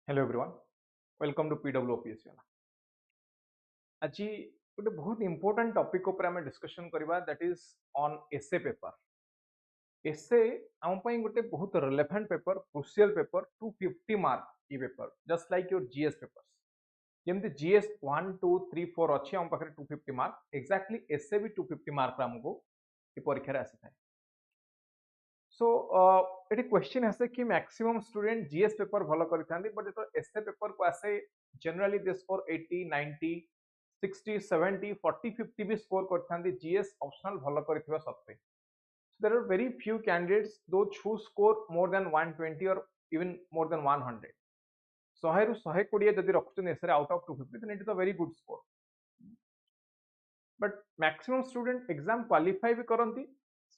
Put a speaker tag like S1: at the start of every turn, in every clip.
S1: Hello everyone welcome to पीडब्ल्यूओपीएससी वाला आज गोटे बहुत इंपोर्टेंट टॉपिक ऊपर आम डिस्कशन करबा that is on essay paper essay आम पई गोटे बहुत relevant paper crucial paper 250 mark ई paper just like your GS papers जेमती जीएस 1 2 3 4 अच्छी आम पाखे 250 मार्क एक्जाक्टली एसे भी 250 मार्क आमको ये परीक्षा आसी था सो ये क्वेश्चन आसे कि मैक्सिमम स्टूडेंट जीएस पेपर भलो करिथांदी बट जो एसए पेपर को आसे जनरली दे स्कोर 80 90 60 70 40 50 भी स्कोर करथांदी जीएस ऑप्शनल भलो करिथिबा सत्वे so there are very few candidates those who score more than 120 or even more than 100 100 रु 120 जदि रखुछन essay out of 250 then it is a very good score but maximum student exam qualify भी करंती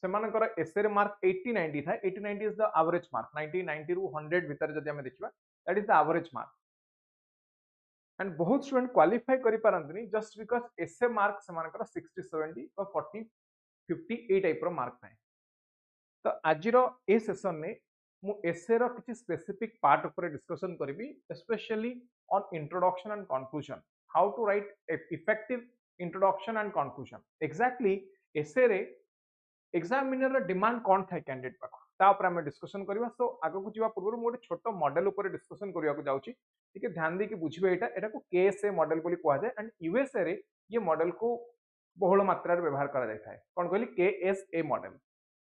S1: सेमानकर एसे रे mark 80 90 था 80 90 is the average mark 90 90 रु 100 भीतर जदि हम देखिबा that is the average mark and बहुत स्टूडेंट क्वालिफाई करि पारंतनी जस्ट बिकॉज़ एसे मार्क सेमानकर 60 70 और 40 50 ए टाइप रो मार्क थाए तो आज रो ए सेशन ने मु एसे रो किछि स्पेसिफिक पार्ट ऊपर डिस्कशन करबी specially on introduction and conclusion how to write effective introduction and conclusion exactly essay रे एग्जामिनर डिमांड कौन था कैंडिडेट पाख तापर आम डिस्कशन करवा सो आगे को जीवा पूर्व गोटे छोट मॉडल ऊपर डिस्कशन करने जाऊँगी टिके ध्यान देके बुझे यहाँ को केएसए मॉडल बोली कहा जाए एंड यूएसए रे ये मॉडल को बहुल मात्रा व्यवहार करा जाए था कौन कहली KSA model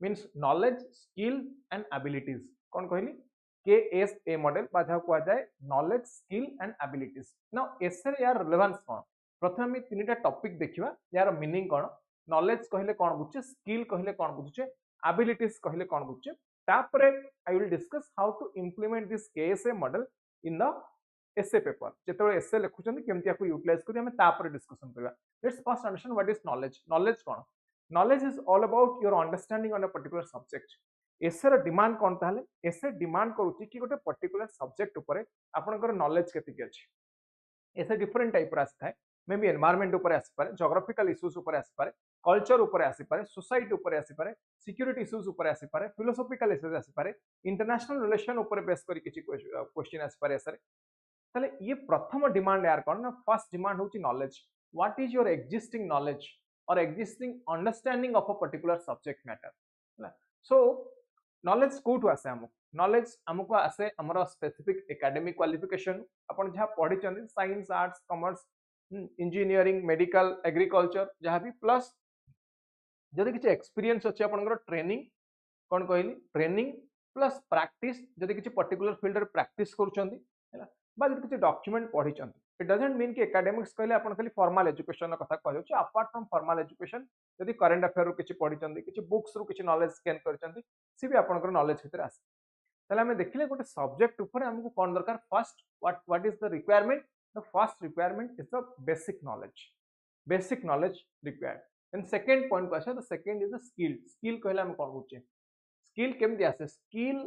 S1: means knowledge skill and abilities कौन कहली केएसए मॉडल जहाँ कहा जाए नॉलेज स्किल एंड एबिलिटीज ना एसए यार रिलेवेंस कौन प्रथम आम तीन टॉपिक देखा यार मीनिंग कौन नॉलेज कहले कौन बुझे स्किल कहले कौन बुझे एबिलिटीज कहले कौन बुझे तापरे I will discuss how to implement this KSA model in the essay paper जेतो एसए लिखुछन केमति याको यूटिलाइज करी हम तापरे डिस्कशन करबा let's first understand what is knowledge knowledge कौन knowledge is all about your understanding on a particular subject essay रो डिमांड कौन ताले एसए डिमांड करूची कि गोटे पर्टिकुलर सब्जेक्ट ऊपर आपनकर नॉलेज केतिक अछि एसए डिफरेंट टाइप रा आसी थाए मे बी एनवायरमेंट ऊपर आसी पारे ज्योग्राफिकल इश्यूज ऊपर आसी पारे कल्चर ऊपर आसी पारे सोसाइटी ऊपर आसी पारे सिक्योरिटी इश्यूज ऊपर आसी पारे फिलोसॉफिकल इश्यूज आसी पारे इंटरनेशनल रिलेशन ऊपर बेस करी किछि क्वेश्चन आसी पारे सर ताले ये प्रथम डिमांड यार कोन ना फर्स्ट डिमांड होची knowledge what is your existing knowledge or existing understanding of a particular subject matter so knowledge कोठु आसे हमको नॉलेज हमको आसे हमर स्पेसिफिक एकेडमिक क्वालिफिकेशन अपन जहाँ पढ़ी चंदी science arts commerce engineering medical agriculture जहाँ भी प्लस जदि किसी एक्सपीरियंस अच्छे आपनकर ट्रेनिंग कौन कहली ट्रेनिंग प्लस प्रैक्टिस जदि किसी पर्टिकुलर फील्ड रे प्रैक्टिस करूछंदी हैला बा जदि किसी डॉक्यूमेंट पढ़ी चंदी इट डजंट मीन कि एकेडमिक्स कहले आपन खाली फॉर्मल एजुकेशन कथा कह जाउची अपार्ट फ्रॉम फॉर्मल एजुकेशन जदि करंट अफेयर रो किसी पढ़ी चंदी किसी बुक्स रो किसी नॉलेज गेन करचंदी सी भी आपनकर नॉलेज भितर आसे ताले हमें देखिले गोटे सब्जेक्ट ऊपर हमको कौन दरकार first what is the requirement the first requirement is the basic knowledge required and second point ko the second is the skill कहले हम कौन बुझे skill केमति आसे skill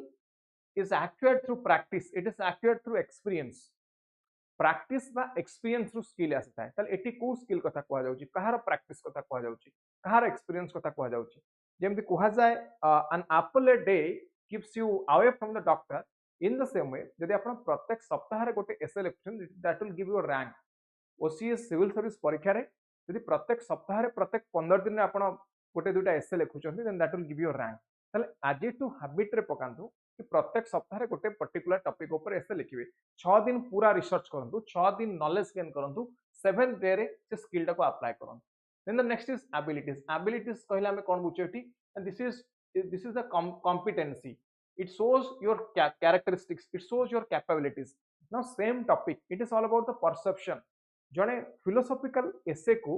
S1: is acquired through practice it is acquired through experience practice बा experience through skill आसे थाए ताले eighty को skill कथा कहा जाउची कहार practice कथा कहा जाउची कहार experience कथा कहा जाउची जेमति कहा जाए an apple a day keeps you away from the doctor in the same way जदि आपण प्रत्येक सप्ताह रे गोटे एसे लिखछन that will give you rank OCS civil service परीक्षा रे जदि प्रत्येक सप्ताह रे प्रत्येक 15 दिन रे आपण गोटे दुटा एसे लिखुछन then that will give you rank ताले आज टू हैबिट रे पकांतु कि प्रत्येक सप्ताह रे गोटे पर्टिकुलर टॉपिक ऊपर एसे लिखिबे 6 दिन पूरा रिसर्च करंतु 6 दिन नॉलेज गेन करंतु 7th डे रे से स्किल टा को अप्लाई करंतु then the next is abilities कहले हम कोन बुझेटी and this is the competency it shows your characteristics it shows your capabilities now same topic it is all about the perception जने philosophical essay को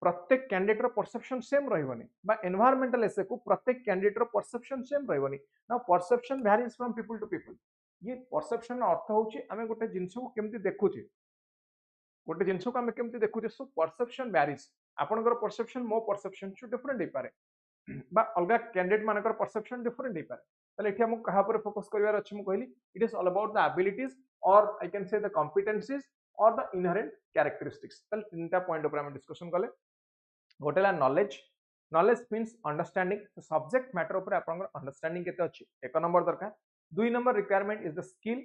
S1: प्रत्येक कैंडिडेट रो perception same रहबनी बा एनवायरमेंटल essay को प्रत्येक कैंडिडेट रो परसेप्शन सेम रहबनी now perception varies from people to people ये परसेप्शन अर्थ होची हमें गोटे जिंस को केमती देखुची गोटे जिंस को हमें केमती देखुची सो परसेप्शन varies आपनकर परसेप्शन मो परसेप्शन टू डिफरेंट हे पारे बा अलगा कैंडिडेट मानकर परसेप्शन डिफरेंट हे पारे ताले एठी हम कहा पर फोकस करिवार अछि मु कहली it is all about the abilities or I can say the competencies or the inherent characteristics ताले तीनटा पॉइंट ऊपर हम डिस्कशन कले गोटेला knowledge means understanding subject matter ऊपर आपन अंडरस्टैंडिंग केते अछि एक नंबर दरकार दुई number requirement is the skill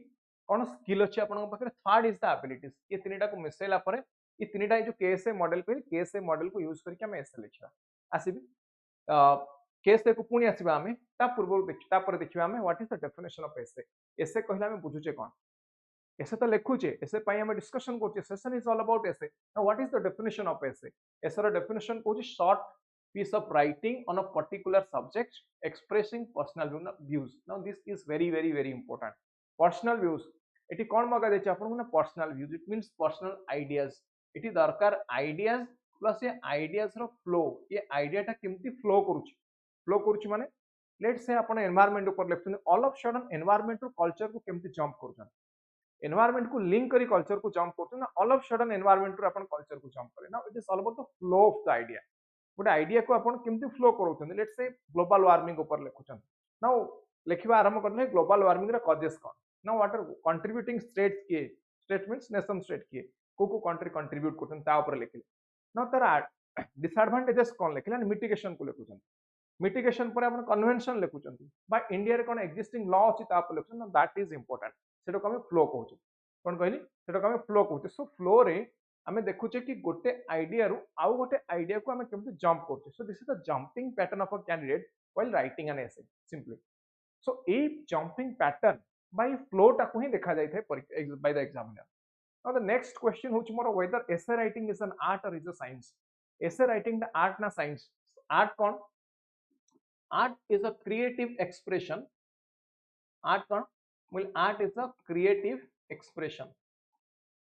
S1: कौन स्किल अच्छे आपन पाखे थर्ड इज द एबिलिटीज ये तीनटा को मिसेला परे ये तीनटा जो केएसए मॉडल पे केएसए मॉडल को यूज करके हम एसए लिखा आसीबी केएसए को पुणी आसीबा हमें ता पूर्व देखता पर देखिबा हमें what is the definition of essay essay कहला हमें बुझुचे कोन एसए तो लिखुचे एसए पई हम डिस्कशन करचे session is all about essay now what is the definition of essay essay रो डेफिनेशन को short piece of writing on a particular subject expressing personal views now this is very important personal views eighty कौन मगा देछि आपन को personal views it means personal ideas eighty दरकार ideas plus ये ideas रो flow ये आइडियाटा केमती फ्लो करूछि माने लेट्स से आपन एनवायरनमेंट ऊपर लिखछन ऑल ऑफ सडन एनवायरनमेंट रो कल्चर को केमती जंप करछन एनवायरनमेंट को लिंक करी कल्चर को जंप करछन ऑल ऑफ सडन एनवायरनमेंट रो आपन कल्चर को जंप करे ना it is all about the flow of the idea गोटे आइडिया को आपन केमती फ्लो करूछन लेट्स से ग्लोबल वार्मिंग ऊपर लिखुछन नाउ लिखिबा आरंभ करले ग्लोबल वार्मिंग रा कॉजेस कोन now what are contributing states के स्टेट मींस नेशन स्टेट के को कंट्री कंट्रीब्यूट करछन ता ऊपर लिखले नाउ तार डिसएडवांटेजेस कोन लिखले मिटिगेशन को लिखुछन मिटिगेशन पर आपन कन्वेंशन लिखुछन बा इंडिया रे कोन एक्जिस्टिंग लॉ अछि ता ऊपर लिखुछन दैट इज इंपोर्टेंट सेटा को हम फ्लो कहउछ कोन कहली सेटा को हम फ्लो कहउछ सो फ्लो रे हमें देखुचे कि गोटे आइडिया रु आउ गोटे आइडिया को हमें केमते जंप करछे so this is the jumping pattern of a candidate while writing an essay simply so a jumping pattern by flow टा को ही देखा जाय थे by the examiner now the next question होच more whether essay writing is an art or is a science essay writing the art ना science art कौन art is a creative expression art कौन well art is a creative expression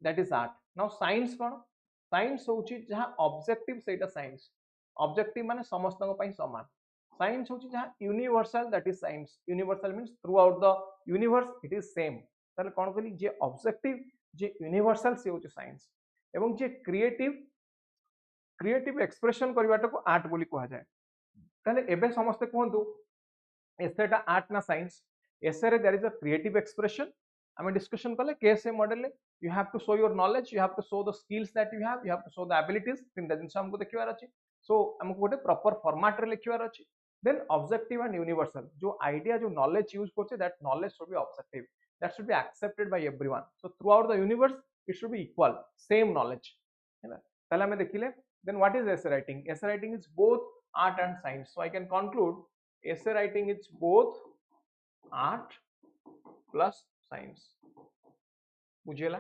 S1: that is art now science cone science होची जहा objective सेटा science objective माने समस्त पई समान साइंस होची जहा universal that is science universal means through out the universe it is same ताले कोन कहली जे ऑब्जेक्टिव जे यूनिवर्सल से होची साइंस एवं जे क्रिएटिव एक्सप्रेशन करबाटा को आर्ट बोली कहा जाय ताले एबे समस्त कहंतु एसेटा आर्ट ना साइंस एसे रे there is a creative expression हमें डिस्कशन कले केएसए model you have to show your knowledge you have to show the skills that you have to show the abilities तीन जिन हमको देखिबार अछि सो हमको गोटे प्रॉपर फॉर्मेट रे लिखिबार अछि देन ऑब्जेक्टिव एंड यूनिवर्सल जो आइडिया जो नॉलेज यूज करछे that knowledge should be objective that should be accepted by everyone so throughout the universe it should be equal same knowledge है ना पहले हमें देखिले then what is essay writing is both art and science so I can conclude essay writing is both art plus science बुझेला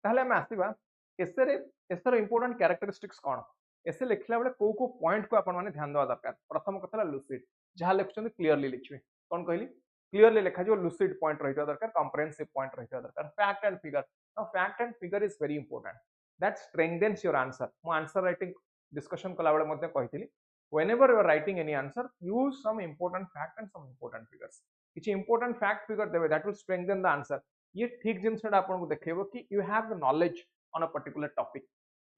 S1: ताहले हम आसीबा essay रे एसर इंपोर्टेंट कैरेक्टरिस्टिक्स कोन एसे लिखला बेले को पॉइंट को अपन माने ध्यान देवा दरकार प्रथम कथला लुसिड जहा लिखछन क्लियरली लिखबे कोन कहली क्लियरली लिखा जो लुसिड पॉइंट रहिता दरकार कंप्रेहेंसिव पॉइंट रहिता दरकार fact and figure now fact and figure is very important that strengthens your answer मो आंसर राइटिंग डिस्कशन कला बेले मध्ये कहितली whenever you are writing any answer use some important fact and some important figures किछि important fact figure देबे that will strengthen the answer ये ठीक जिनसटा आपन को देखेबो कि you have the knowledge on a particular topic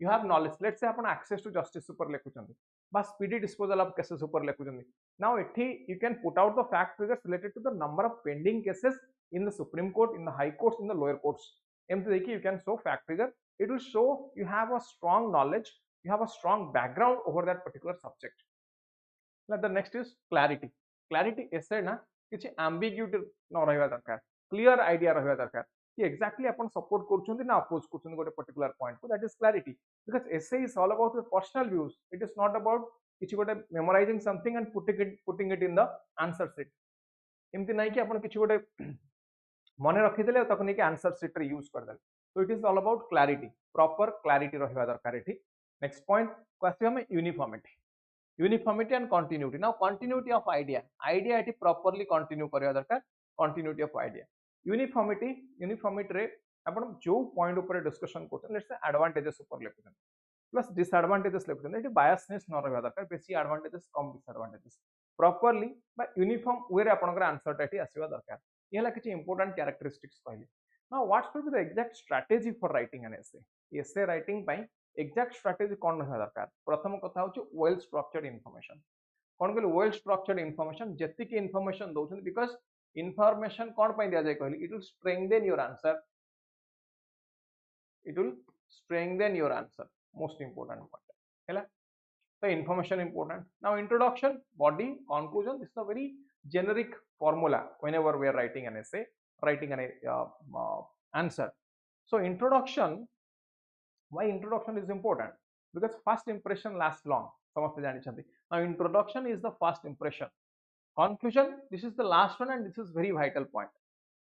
S1: you have knowledge let's say आपन access to justice ऊपर लिखुचंदी बा speedy disposal of cases ऊपर लिखुचंदी now एठी you can put out the fact figures related to the number of pending cases in the supreme court in the high courts in the lower courts एमति देखि you can show fact figure it will show you have a strong knowledge you have a strong background over that particular subject now the next is clarity essay na किछि ambiguity न रहबा दरकार clear idea रहबा दरकार कि exactly अपन support करछुंदी ना oppose करछुंदी गोटे particular point को that is clarity because essay is all about the personal views it is not about किछि गोटे memorizing something and putting it in the answer sheet एमति नै कि अपन किछि गोटे मने रखि देले तक नै कि आंसर शीट रे यूज कर देले so it is all about clarity proper clarity रहबा दरकार एठी नेक्स्ट पॉइंट क्वेश्चन में uniformity and continuity now continuity of idea एठी प्रॉपर्ली कंटिन्यू करबा दरकार कंटिन्यूटी ऑफ आइडिया यूनिफॉर्मिटी रे आपण जो पॉइंट ऊपर डिस्कशन करछन लेट्स से एडवांटेजेस ऊपर लिखछन प्लस डिसएडवांटेजेस लिखछन एठी बायसनेस न रहबा दरकार बेसी एडवांटेजेस कम डिसएडवांटेजेस प्रॉपर्ली बा यूनिफॉर्म वे रे आपनकर आंसर एठी आसीबा दरकार येला किछि इंपोर्टेंट कैरेक्टरिस्टिक्स कहली now what should be the exact strategy for writing an essay writing पई एग्जैक्ट स्ट्रेटजी कौन रहा दरकार प्रथम कथा होची वेल स्ट्रक्चर्ड इनफॉरमेशन कौन कहले वेल स्ट्रक्चर्ड इनफॉरमेशन जति की इनफॉरमेशन दोछन बिकॉज़ इनफॉरमेशन कौन पई दिया जाय कहली it will strengthen your answer most important point हैला तो information important now introduction body conclusion this is a very generic formula whenever we are writing an essay, writing an answer. So introduction, why introduction is important? Because first impression lasts long. Samaste janichhanti. Now introduction is the first impression. Conclusion, this is the last one, and this is very vital point.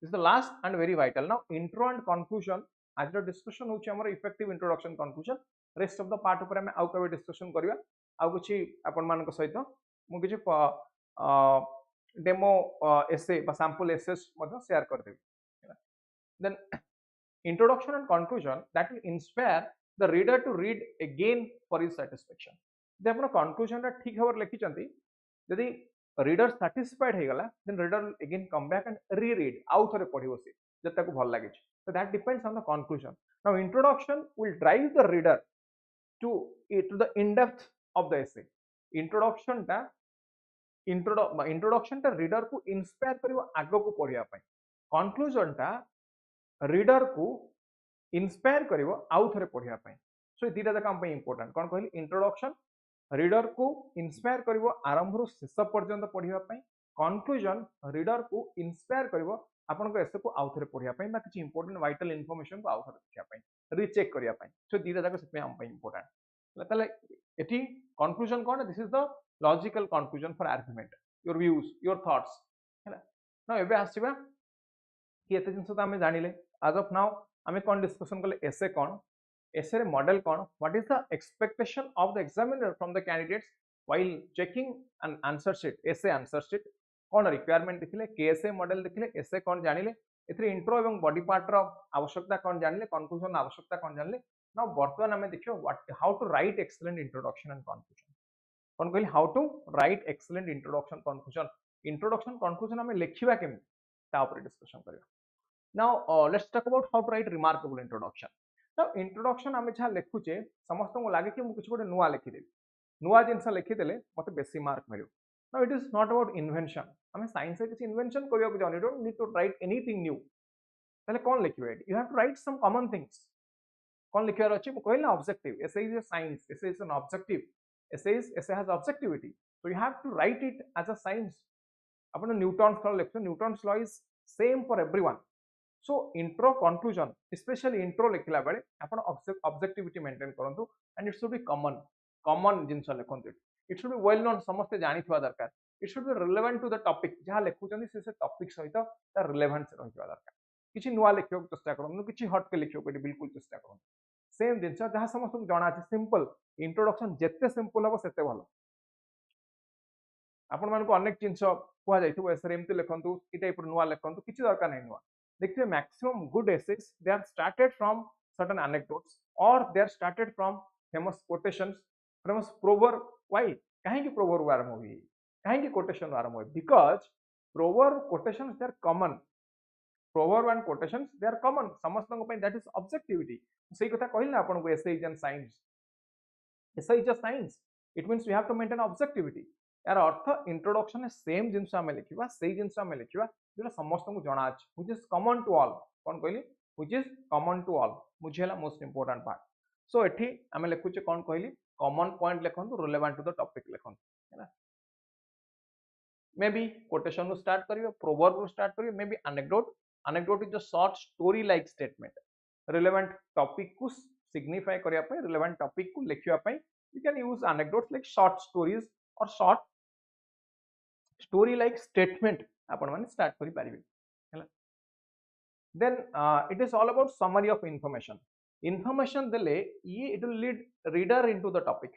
S1: This is the last and very vital. Now intro and conclusion, as the discussion hochi amar effective introduction conclusion. Rest of the part upare ame au kabe discussion kariba. Au kichi apan manko saito mu kichi demo essay ba sample essays madhya share kar debi. Then introduction and conclusion, that will inspire the reader to read again for his satisfaction. जब अपन conclusion टा ठीक भाव लिखिचंती, यदि reader satisfied हे गला, then reader will again come back and reread, आउ थोड़े पढ़िबो से, जब तक भल लागे. So that depends on the conclusion. Now introduction will drive the reader to the in-depth of the essay. Introduction टा reader को inspire करिवो आगो को पढ़िया पाई. Conclusion टा reader को inspire करिवो आउ थरे पढ़िया पाई. सो ये दीटा काम पे इंपोर्टेंट कोन कहली इंट्रोडक्शन रीडर को इंस्पायर करिवो आरंभ रु शेष पर्यंत पढ़िया पाई. कंक्लूजन रीडर को इंस्पायर करिवो आपन को एसे को आउ थरे पढ़िया पाई बा किछि इंपोर्टेंट वाइटल इन्फॉर्मेशन को आउ थरे देखिया पाई, रीचेक करिया पाई. सो दीटा जाक से हम पे इंपोर्टेंट. तले एठी conclusion cone, this is the logical conclusion for argument, your views, your thoughts हैला. नाउ एबे आसीबा कि एते जिंस त हम जानिले. as of now आमे कोन डिस्कशन करले एसे कोन, एसे रे model cone, what is the expectation of the examiner from the candidates while checking an answer sheet, essay answer sheet cone requirement देखिले, केएसए मॉडल देखिले, एसे कोन जानिले, एथरे इंट्रो एवं बॉडी पार्ट रो आवश्यकता कोन जानिले, conclusion आवश्यकता कोन जानिले. Now वर्तमान आमे देखियो what how to write excellent introduction and conclusion. कोन कहली how to write excellent introduction conclusion. Introduction conclusion आमे लेखिबा केमि ता ऊपर डिस्कशन करियो. Now let's talk about how to write remarkable introduction. Now introduction आमे जहाँ लेखुचे समस्त को लागे कि मु किछ गोटे नुआ लिखि देबी, नुआ जिंस लिखि देले मते बेसी मार्क मिलियो. Now it is not about invention. आमे साइंस रे किछ इन्वेंशन करियो को जानि, don't need to write anything new. तले कोन लिखिबे, you have to write some common things. कोन लिखियार अछि मु कहला objective. essay is a science, essay is an objective, essay has objectivity, so you have to write it as a science. अपन Newton's law लिखो, Newton's law is same for everyone. So intro conclusion specially intro लिखला बेले आपण objectivity maintain करंतु and it should be common जिंस लिखंतु. It should be well known, समस्त जानिथवा दरकार. It should be relevant to the topic, जहां लिखुचंदी से टॉपिक सहित ता रिलेवेंस रहिवा दरकार. किछि नुवा लिखियो चेष्टा करंतु, किछि हट के लिखियो को बिल्कुल चेष्टा करंतु. सेम जिंस जहां समस्त को जाना अछि, सिंपल इंट्रोडक्शन जेते सिंपल हबो सेते भलो. आपण मान को अनेक जिंस कुआ जाइथु एसरे एमति लिखंतु, ई टाइप नुवा लिखंतु, किछि दरकार नै नुवा. देखिए maximum good essays they are started from certain anecdotes or they are started from famous quotations, famous proverb. Why kahi ki proverb आरंभ हुई, kahi ki quotation आरंभ हुई? Because proverb quotations they are common, proverb and quotations they are common समस्त को पई, that is objectivity. सही कथा कहिल ना आपन को essay is a science, essay is a science, it means we have to maintain objectivity. यार अर्थ इंट्रोडक्शन सेम जिंस आमे लिखिबा, सेही जिंस आमे लिखिबा जोला समस्त को जणा अछि, which is common to all. कोन कहली which is common to all, मुझेला मोस्ट इंपोर्टेंट पार्ट. सो एठी आमे लिखुचे कोन कहली कॉमन पॉइंट लिखंतु, रिलेवेंट टू द टॉपिक लिखंतु, हैना. मे बी कोटेशन नु स्टार्ट करियो, प्रोवर्ब नु स्टार्ट करियो, may be anecdote. Anecdote is a short story like statement. Relevant topic को सिग्निफाई करिया पय, रिलेवेंट टॉपिक को लिखिया पय you can use anecdotes like short stories और शॉर्ट स्टोरी लाइक स्टेटमेंट आपण माने स्टार्ट करि पारिबे, हैला. Then it is all about summary of information देले ये it will lead reader into the topic.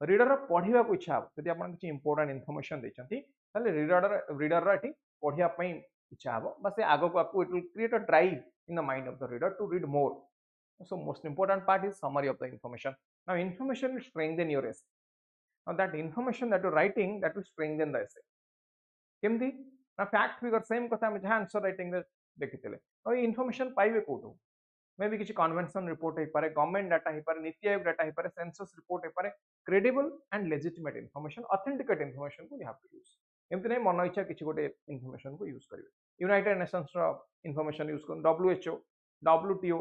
S1: Reader पढ़िबा को इच्छा यदि आपण किछ इंपोर्टेंट इन्फॉर्मेशन दैछंती ताले रीडर एठी पढ़िया पई इच्छा हबो, बस आगो को आपको it will create a drive in the mind of the reader to read more. So most important part is summary of the information. Now information will strengthen your essay. Now that information that you're writing that will strengthen the essay. केमती ना fact figure same कथा हम जहां answer writing रे देखितले. और information पाइबे कोटो, may be किछि कन्वेंशन रिपोर्ट हे पारे, गवर्नमेंट डाटा हे पारे, नीति आयोग डाटा हे पारे, सेंसस रिपोर्ट हे पारे. Credible and legitimate information, authenticate information को यू हैव टू यूज. एमती नै मन इच्छा किछि गोटे इन्फॉर्मेशन को यूज करिवे. यूनाइटेड नेशंस रो इन्फॉर्मेशन यूज कर, WHO, WTO,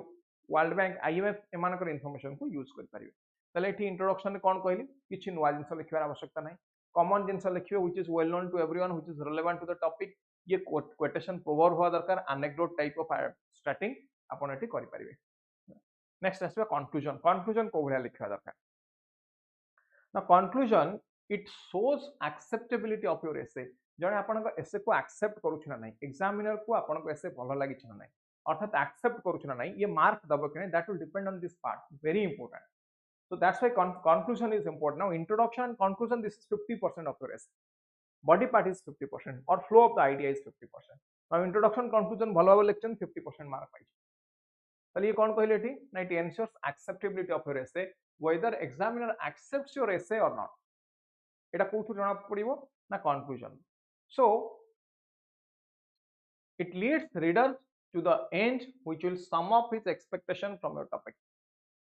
S1: world bank, IMF एमानकर इन्फॉर्मेशन को यूज कर पारिवे. ताले एठी इंट्रोडक्शन कोन कहली किछि नुवा जिंस लिखिबार आवश्यकता नै. कॉमन जिनस लिखिए which is well known to everyone which is relevant to the topic ये क्वेटेशन प्रोवर्ब हुआ दरकार एनेक्डोट टाइप ऑफ स्टार्टिंग आपण एटी करि परिबे नेक्स्ट आसबा कंक्लूजन को भलिया लिखिया दरकार ना conclusion it shows acceptability of your एसे जने आपन एसे को एक्सेप्ट करूछ ना नहीं एग्जामिनर को आपन एसे भलो लागि छ ना नहीं अर्थात एक्सेप्ट करूछ ना नहीं ये मार्क दबो कि that will depend on this part very important so that's why conclusion is important now introduction and conclusion this is 50% of your essay body part is 50% or flow of the idea is 50% now introduction conclusion भलो भाबे लिखछन 50% mark पाइछ ताले ये कोन कहले एठी ना it ensures acceptability of your essay whether examiner accepts your essay or not एटा कोथु जणा पड़िबो ना conclusion so it leads reader to the end which will sum up his expectation from your topic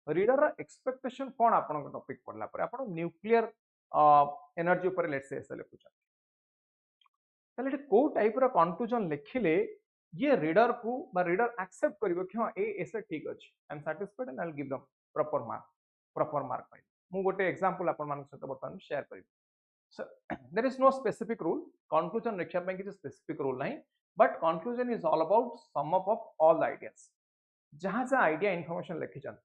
S1: reader expectation कौन आपन topic पढ़ला पर आपन nuclear energy ऊपर let's say ऐसे लिखुछ ताले को टाइप रो कंक्लूजन लिखिले ये रीडर को बा रीडर एक्सेप्ट करिवो कि हां ए ऐसे ठीक अछि I am satisfied and I will give them proper mark पाइ मु गोटे एग्जांपल आपन मान सहित बर्तमान शेयर करिवि so there is no specific rule conclusion लिखिया पय कि स्पेसिफिक रूल नहीं but conclusion is all about sum up of all the ideas जहां से आइडिया इन्फॉर्मेशन लिखिछन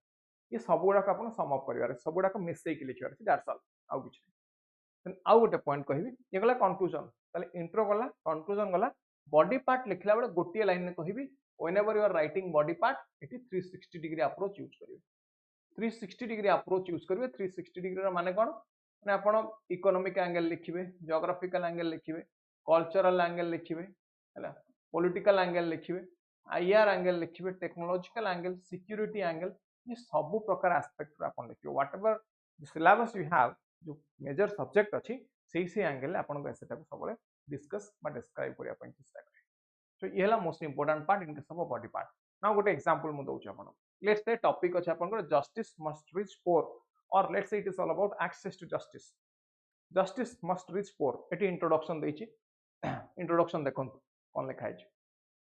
S1: ये सब गुड़ाक आप सम अप कर सब गुड़ाक मिसेक लिखार दैट्स ऑल आउ कि आउ गोटे पॉइंट कहबी ये गला कंक्लूजन ताले इंट्रो गला कंक्लूजन गला बॉडी पार्ट लिखला बेले गोटे लाइन में कहबी whenever you are writing body part it 360 degree approach use करिवे 360 डिग्री अप्रोच यूज करिवे 360 डिग्री रा माने कोन माने आपण इकोनॉमिक एंगल लिखिवे जियोग्राफिकल एंगल लिखिवे कल्चरल एंगल लिखिवे हैला पॉलिटिकल एंगल लिखिवे आईआर एंगल लिखिवे टेक्नोलॉजिकल एंगल सिक्योरिटी एंगल ये सब प्रकार एस्पेक्ट आपन लिखियो व्हाटएवर सिलेबस यू हैव जो मेजर सब्जेक्ट अछि से एंगल आपन को एसेटा सबले डिस्कस बा डिस्क्राइब करिया पय चेष्टा करिवे सो ये हला most important part in case of body part now गोटे एग्जांपल मु दोउ आपन लेट्स से टॉपिक अछि आपन को जस्टिस मस्ट रीच पोर और let's say it is all about access to justice must reach poor एटी इंट्रोडक्शन देछि इंट्रोडक्शन देखन कोन लिखा है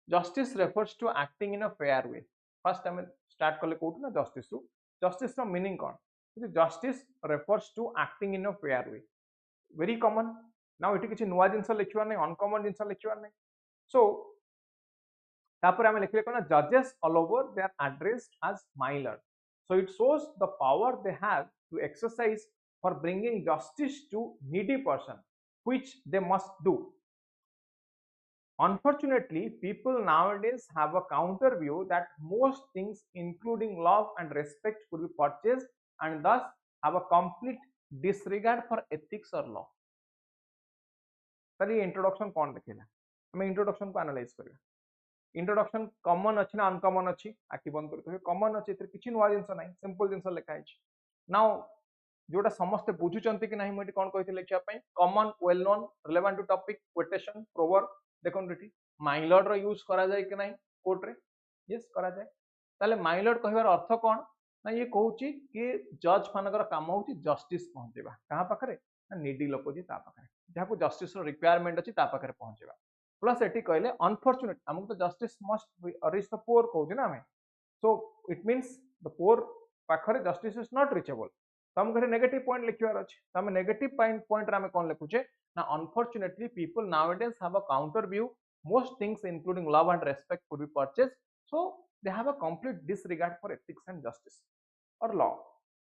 S1: justice refers to acting in a fair way first time start कले कोठ ना जस्टिस रो मीनिंग कोन justice refers to acting in a fair way very common now इटी किछि नुवा जिंस लिखिवा नै अनकॉमन जिंस लिखिवा नै सो तापर हम लिखले कोना जजेस all over they are addressed as my lord so it shows the power they have to exercise for bringing justice to needy person which they must do Unfortunately, people nowadays have a counter view that most things, including love and respect, could be purchased and thus have a complete disregard for ethics or law. चलिए introduction कौन लिखिला हमें introduction को analyse करिया introduction common अछि ना uncommon अछि आखि बंद करके कॉमन अछि एतिर किछि नुवा जिंस नाही सिंपल जिंस लिखा है नाउ जोटा समस्त बुझुचंती कि नाही मोटी कोन कहिते लिखिया पय common well known relevant to topic quotation proverb देखो माय लॉर्ड रो यूज करा जाय कि नहीं कोर्ट रे यस करा जाय ताले माय लॉर्ड कहबार अर्थ कोन ना ये कहूची कि जज मानकर काम होची जस्टिस पहुंचेबा कहां पाखरे ना नीडी लोक जी ता पाखरे जाको जस्टिस रो रिक्वायरमेंट अछि ता पाखरे पहुंचेबा प्लस एटी कहले अनफॉर्चूनेट हमक तो जस्टिस मस्ट रीच द पोर कहू ना हमें सो इट मींस द पोर पाखरे जस्टिस इज नॉट रीचेबल हम घरे नेगेटिव पॉइंट लिखिवार अछि हम नेगेटिव पॉइंट रे हम कोन लिखुचे ना unfortunately people nowadays have a counter view most things including love and respect could be purchased so they have a complete disregard for ethics and justice or law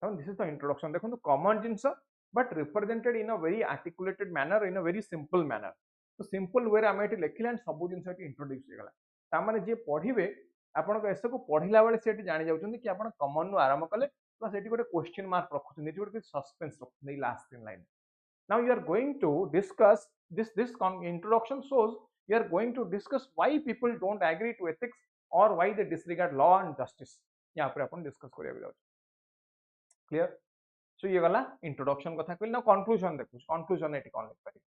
S1: so this is the introduction देखो तो common jeans but represented in a very articulated manner in a very simple manner तो simple way रे हम eighty लिखिले and सब जिंस eighty introduce हे गला ता माने जे पढिबे आपण को एसे को पढिला बेले सेटी जानि जाउछन कि आपण कॉमन नु आरंभ कले प्लस एटी गोटे क्वेश्चन मार्क रखुछन एटी गोटे सस्पेंस रखुछन ई लास्ट तीन line now you are going to discuss this introduction shows we are going to discuss why people don't agree to ethics or why they disregard law and justice यहाँ पर अपन discuss करिया below clear so ये वाला introduction कथा कहली ना conclusion देखु conclusion eighty कोन लिख पारी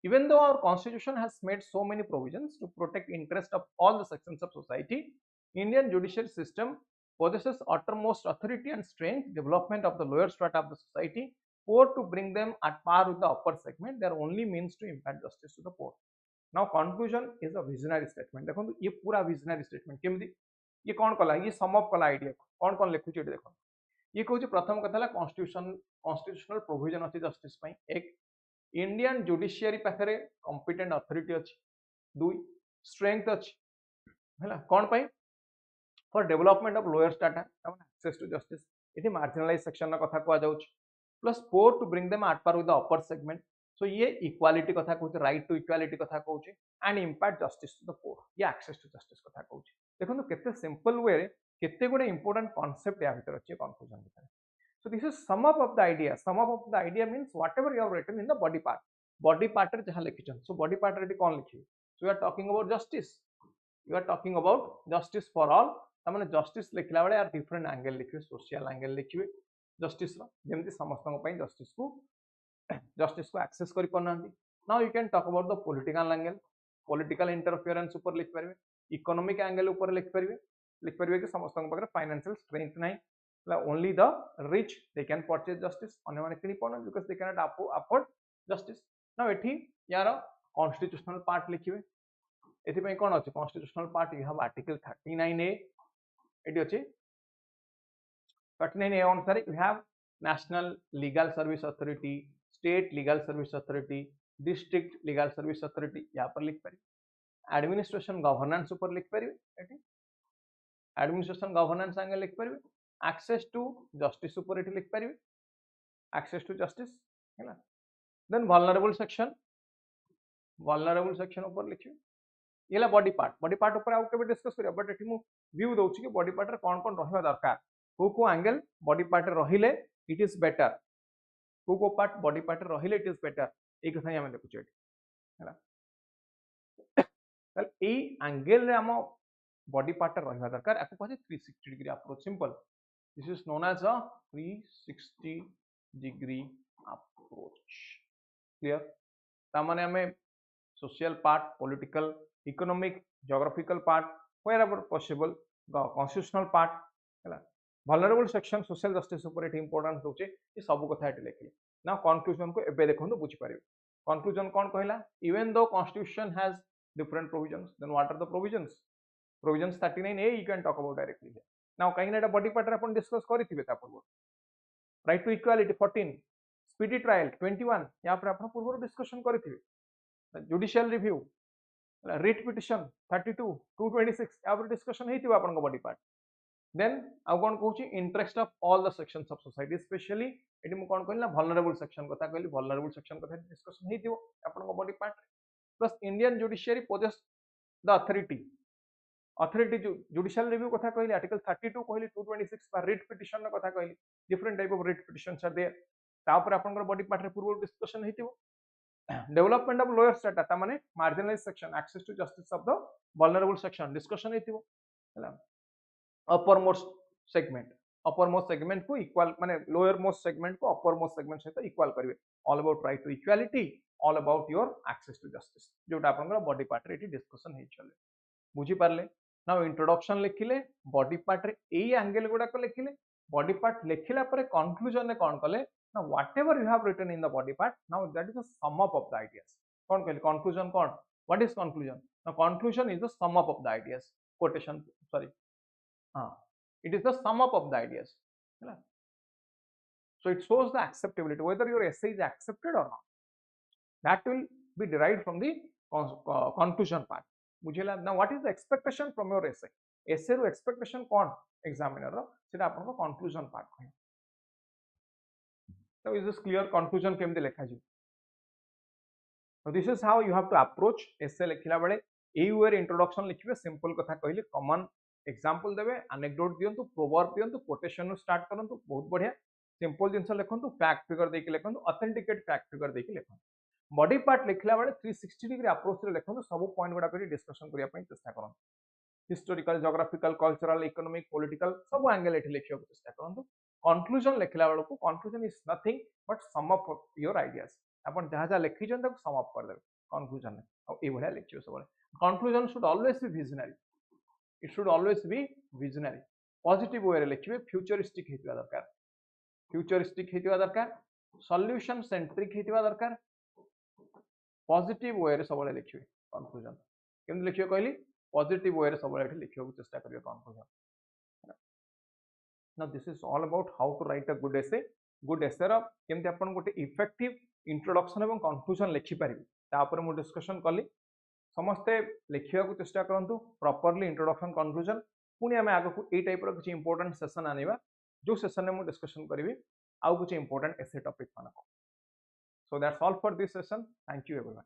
S1: even though our constitution has made so many provisions to protect interest of all the sections of society Indian judicial system possesses uttermost authority and strength development of the lower strata of the society poor to bring them at par with the upper segment they are only means to impart justice to the poor now conclusion is a visionary statement देखो ये पूरा visionary statement केमदी ये कौन कला ये sum up कला idea कौन कौन लिखुची देखो ये कहूँ प्रथम कथा कॉन्स्टिट्यूशनल प्रोविजन अच्छी जस्टिस एक इंडियन जुडिशियरी पाखे कॉम्पिटेंट अथॉरिटी अच्छी दुई स्ट्रेंथ अच्छी है कौन पाई for development of lower strata access to justice ये मार्जिनलाइज सेक्शन कथा कहुँ plus 4 to bring them at par with the upper segment so ये इक्वालिटी कथा कहूँ राइट टू इक्वालिटी कथा कहूँ and impact justice to the poor ये access to justice कथा कहूँ देखो केते सिंपल वे केते गुडे इंपोर्टेंट कांसेप्ट या भीतर अच्छे कन्फ्यूजन भीतर so this is sum up of the idea means whatever you have written in the body part रे जहाँ लिखिछन so body part रे कौन लिखिबे so you are talking about justice for all तामाने justice लिखला बेले यार डिफरेंट एंगल लिखिबे social angle लिखिबे justice रो जेमति समस्तन पई justice को एक्सेस करि पनांती now you can talk about the political angle political interference ऊपर लिख परिबे इकोनॉमिक एंगल ऊपर लिख परिबे कि समस्तन पाखरे फाइनेंशियल स्ट्रेंथ नाही only the rich they can purchase justice अन्य माने किनि पन because they cannot afford justice now एठी यार constitutional part लिखिबे एथि पई कोन अछि constitutional part you have article 39A एठी अछि 39A अनुसार you have national legal service authority state legal service authority district legal service authority या पर लिख परिबे administration governance ऊपर लिख परिबे एठी administration governance एंगल लिख परिबे access to justice ऊपर एठी लिख परिबे access to justice हैला then vulnerable section ऊपर लिखिबे येला बॉडी पार्ट ऊपर आउ केबे डिस्कस करिया बट एठी मु व्यू दोछि कि बॉडी पार्ट रे कोन रहबा दरकार को एंगल बॉडी पार्ट रे रहिले इट इज बेटर को पार्ट बॉडी पार्ट रे रहिले इट इज बेटर ए कथा हम देखुछ एठी हैला तल ए एंगल रे हम बॉडी पार्ट रे रहबा दरकार आकु कहै 360 degree approach simple this is known as a 360 degree approach clear tamane hame social part political economic geographical part wherever possible the constitutional part hela vulnerable section social justice upar it importance doche ye sabu katha it lekhi now conclusion ko ebe dekhondu buchi paribe conclusion kon कहला even though constitution has different provisions then what are the provisions 39A you can talk about directly here now कहीं ना body part अपन discuss करिथिबे ता पूर्व right to equality 14 speedy trial 21 या पर अपन पूर्व डिस्कशन करिथिबे जुडिशियल रिव्यू रिट पिटिशन 32 226 या पर डिस्कशन हेतिबे अपन को बॉडी पार्ट देन आ कोन कहूची interest of all the sections of society specially एटी मु कोन कहलिना vulnerable section कथा कहली vulnerable section कथा डिस्कशन हेतिबो अपन को body part plus Indian judiciary poses the authority judicial review कथा कहली आर्टिकल 32 कहली 226 पर रिट पिटिशन कथा कहली different type of writ petitions are there तापर आपनकर बॉडी पार्ट रे पूर्व डिस्कशन हेतिबो डेवलपमेंट ऑफ लोअर स्ट्रेटा ता माने marginalise section access to justice of the vulnerable section discussion हेतिबो हला अपर मोस्ट सेगमेंट को इक्वल माने लोअर मोस्ट सेगमेंट को अपर मोस्ट सेगमेंट सहित इक्वल करिवे all about right to equality all about your access to justice जोटा आपनकर body part रे डिस्कशन हे चले बुझी पारले नाउ इंट्रोडक्शन लिखिले बॉडी पार्ट रे एई एंगल गुडा को लिखिले बॉडी पार्ट लिखिला परे कंक्लूजन ने कोन कले ना whatever you have written in the body part now that is the sum up of the ideas कोन कहले कंक्लूजन कोन व्हाट इज कंक्लूजन ना conclusion is the sum up of the ideas quotation sorry हां it is the sum up of the ideas हैला so it shows the acceptability whether your essay is accepted or not that will be derived from the conclusion part बुझेला ना what is the expectation from your essay रो expectation कोन examiner रो सेटा आपन को conclusion part कहै so is this clear conclusion केमते लेखा जी so this is how you have to approach essay लिखिला बेले ए वे इंट्रोडक्शन लिखिबे सिंपल कथा कहली कॉमन एग्जांपल देबे एनेक्डोट दियंतु प्रोवर्ब दियंतु कोटेशन नु स्टार्ट करंतु बहुत बढ़िया सिंपल जिंस लिखंतु फैक्ट फिगर देके लिखंतु ऑथेंटिकेट फैक्ट फिगर देके लिखंतु बॉडी पार्ट लिखला बेले 360 डिग्री अप्रोच रे लिखंतु सब पॉइंट गुडा करी डिस्कशन करिया पई चेष्टा करंतु historical geographical cultural economic political सब एंगल एठी लिखियो चेष्टा करंतु कंक्लूजन लिखला बेले को conclusion is nothing but sum up your ideas अपन जहा जहा लिखि जन तक सम अप कर देबे कंक्लूजन में और ए बढ़िया लिखियो सब conclusion should always be visionary it should always be visionary positive way रे लिखिबे फ्यूचरिस्टिक हेतिबा दरकार सॉल्यूशन सेंट्रिक हेतिबा दरकार पॉजिटिव वे रे सबले लिखिबे कंक्लूजन केम लिखियो कहली पॉजिटिव वे रे सबले एठी लिखियो चेष्टा करियो conclusion Now this is all about how to write a good essay. Good essay रो केमती आपण गोटे इफेक्टिव इंट्रोडक्शन एवं कंक्लूजन लिखि पारिबे तापर मु डिस्कशन कली समस्ते लिखिया को चेष्टा करंतु प्रॉपर्ली इंट्रोडक्शन कंक्लूजन पुणी आम आग को ए टाइप रो किछि इंपोर्टेंट सेशन आनिबा जो सेशन में मु डिस्कशन करिवि आउ कुछ इंपोर्टेंट एसे टॉपिक मानको so that's all for this session thank you everyone